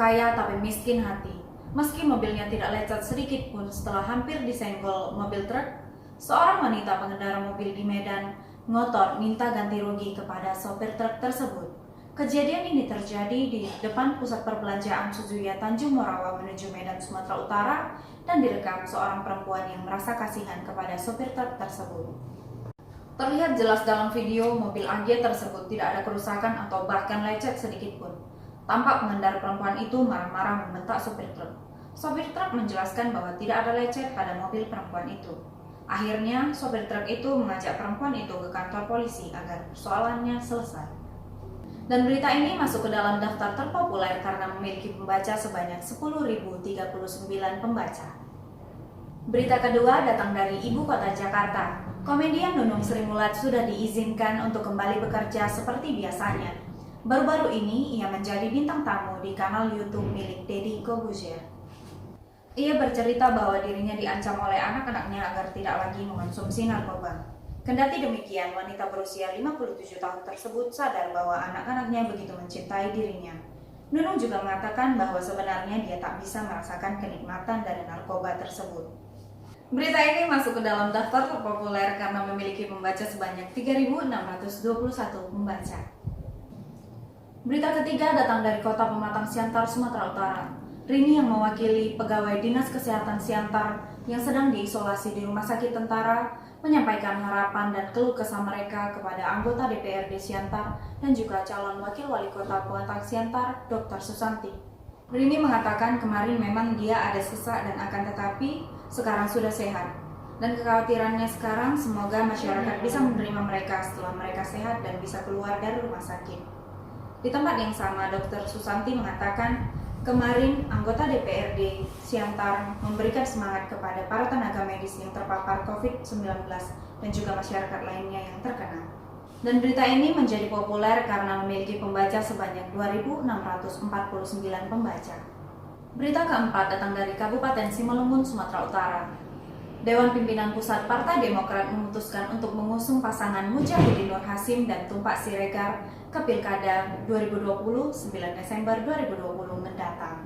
kaya tapi miskin hati. Meski mobilnya tidak lecet sedikit pun setelah hampir disenggol mobil truk, seorang wanita pengendara mobil di Medan ngotot minta ganti rugi kepada sopir truk tersebut. Kejadian ini terjadi di depan pusat perbelanjaan Suzuya Tanjung Morawa menuju Medan, Sumatera Utara, dan direkam seorang perempuan yang merasa kasihan kepada sopir truk tersebut. Terlihat jelas dalam video, mobil AG tersebut tidak ada kerusakan atau bahkan lecet sedikit pun. Tampak pengendara perempuan itu marah-marah membentak sopir truk. Sopir truk menjelaskan bahwa tidak ada lecet pada mobil perempuan itu. Akhirnya, sopir truk itu mengajak perempuan itu ke kantor polisi agar persoalannya selesai. Dan berita ini masuk ke dalam daftar terpopuler karena memiliki pembaca sebanyak 10.039 pembaca. Berita kedua datang dari ibu kota Jakarta. Komedian Nunung Sri Mulat sudah diizinkan untuk kembali bekerja seperti biasanya. Baru-baru ini ia menjadi bintang tamu di kanal YouTube milik Deddy Corbuzier. Ia bercerita bahwa dirinya diancam oleh anak-anaknya agar tidak lagi mengonsumsi narkoba. Kendati demikian, wanita berusia 57 tahun tersebut sadar bahwa anak-anaknya begitu mencintai dirinya. Nunung juga mengatakan bahwa sebenarnya dia tak bisa merasakan kenikmatan dari narkoba tersebut. Berita ini masuk ke dalam daftar terpopuler karena memiliki pembaca sebanyak 3.621 pembaca. Berita ketiga datang dari Kota Pematang Siantar, Sumatera Utara. Rini yang mewakili pegawai Dinas Kesehatan Siantar yang sedang diisolasi di Rumah Sakit Tentara menyampaikan harapan dan keluh kesah mereka kepada anggota DPRD Siantar dan juga calon wakil wali kota Pematang Siantar, Dr. Susanti. Rini mengatakan kemarin memang dia ada sesak dan akan tetapi sekarang sudah sehat. Dan kekhawatirannya sekarang semoga masyarakat bisa menerima mereka setelah mereka sehat dan bisa keluar dari rumah sakit. Di tempat yang sama, Dr. Susanti mengatakan kemarin anggota DPRD Siantar memberikan semangat kepada para tenaga medis yang terpapar COVID-19 dan juga masyarakat lainnya yang terkena. Dan berita ini menjadi populer karena memiliki pembaca sebanyak 2.649 pembaca. Berita keempat datang dari Kabupaten Simalungun, Sumatera Utara. Dewan Pimpinan Pusat Partai Demokrat memutuskan untuk mengusung pasangan Mujahidin Nur Hasim dan Tumpak Siregar ke Pilkada 2020 9 Desember 2020 mendatang.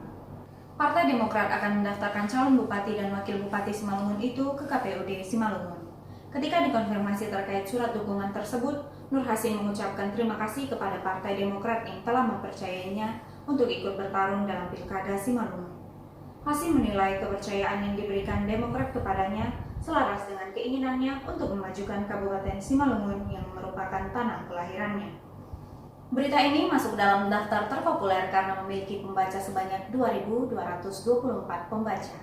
Partai Demokrat akan mendaftarkan calon bupati dan wakil bupati Simalungun itu ke KPUD Simalungun. Ketika dikonfirmasi terkait surat dukungan tersebut, Nur Hasim mengucapkan terima kasih kepada Partai Demokrat yang telah mempercayainya untuk ikut bertarung dalam Pilkada Simalungun. Hasim menilai kepercayaan yang diberikan Demokrat kepadanya selaras dengan keinginannya untuk memajukan Kabupaten Simalungun yang merupakan tanah kelahirannya. Berita ini masuk dalam daftar terpopuler karena memiliki pembaca sebanyak 2.224 pembaca.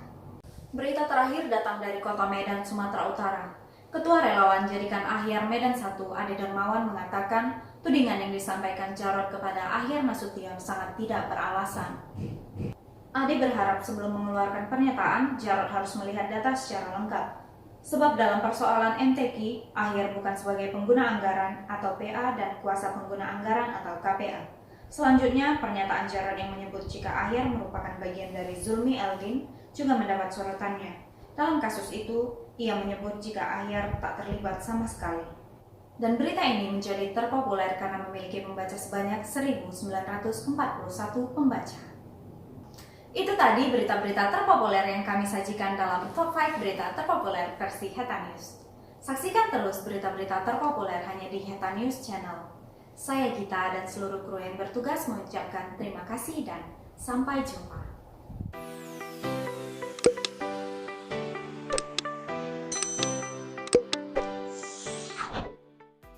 Berita terakhir datang dari Kota Medan, Sumatera Utara. Ketua Relawan Jadikan Ahyar Medan 1, Ade Darmawan mengatakan tudingan yang disampaikan Jarod kepada Ahyar Nasution sangat tidak beralasan. Ade berharap sebelum mengeluarkan pernyataan, Jarod harus melihat data secara lengkap. Sebab dalam persoalan MTQ, Ahyar bukan sebagai pengguna anggaran atau PA dan kuasa pengguna anggaran atau KPA. Selanjutnya, pernyataan Jarod yang menyebut jika Ahyar merupakan bagian dari Zulmi Eldin juga mendapat sorotannya. Dalam kasus itu, ia menyebut jika Ahyar tak terlibat sama sekali. Dan berita ini menjadi terpopuler karena memiliki pembaca sebanyak 1.941 pembaca. Itu tadi berita-berita terpopuler yang kami sajikan dalam Top 5 Berita Terpopuler versi Heta News. Saksikan terus berita-berita terpopuler hanya di Heta News Channel. Saya Gita dan seluruh kru yang bertugas mengucapkan terima kasih dan sampai jumpa.